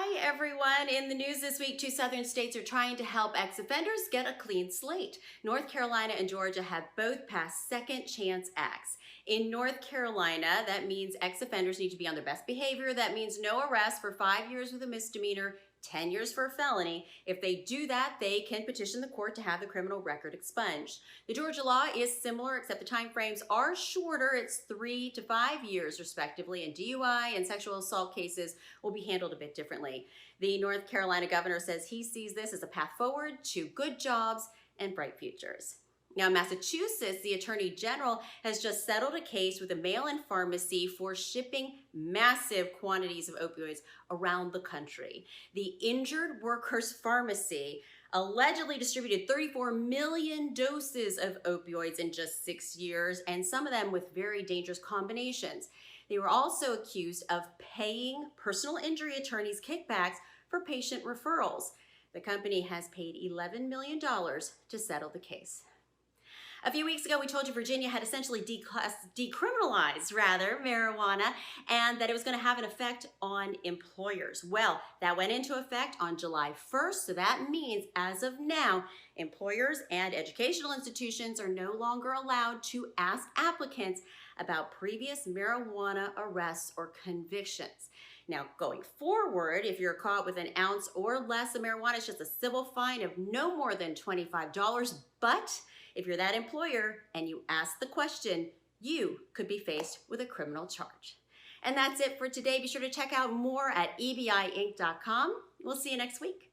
Hi everyone. In the news this week, two southern states are trying to help ex-offenders get a clean slate. North Carolina and Georgia have both passed second chance acts. In North Carolina, that means ex-offenders need to be on their best behavior. That means no arrest for 5 years with a misdemeanor, 10 years for a felony. If they do that, they can petition the court to have the criminal record expunged. The Georgia law is similar, except the time frames are shorter. It's 3 to 5 years, respectively, and DUI and sexual assault cases will be handled a bit differently. The North Carolina governor says he sees this as a path forward to good jobs and bright futures. Now, in Massachusetts, the Attorney General has just settled a case with a mail-in pharmacy for shipping massive quantities of opioids around the country. The Injured Workers Pharmacy allegedly distributed 34 million doses of opioids in just 6 years, and some of them with very dangerous combinations. They were also accused of paying personal injury attorneys kickbacks for patient referrals. The company has paid $11 million to settle the case. A few weeks ago, we told you Virginia had essentially decriminalized marijuana, and that it was going to have an effect on employers. Well, that went into effect on July 1st, so that means as of now, employers and educational institutions are no longer allowed to ask applicants about previous marijuana arrests or convictions. Now, going forward, if you're caught with an ounce or less of marijuana, it's just a civil fine of no more than $25, but if you're that employer and you ask the question, you could be faced with a criminal charge. And that's it for today. Be sure to check out more at ebiinc.com. We'll see you next week.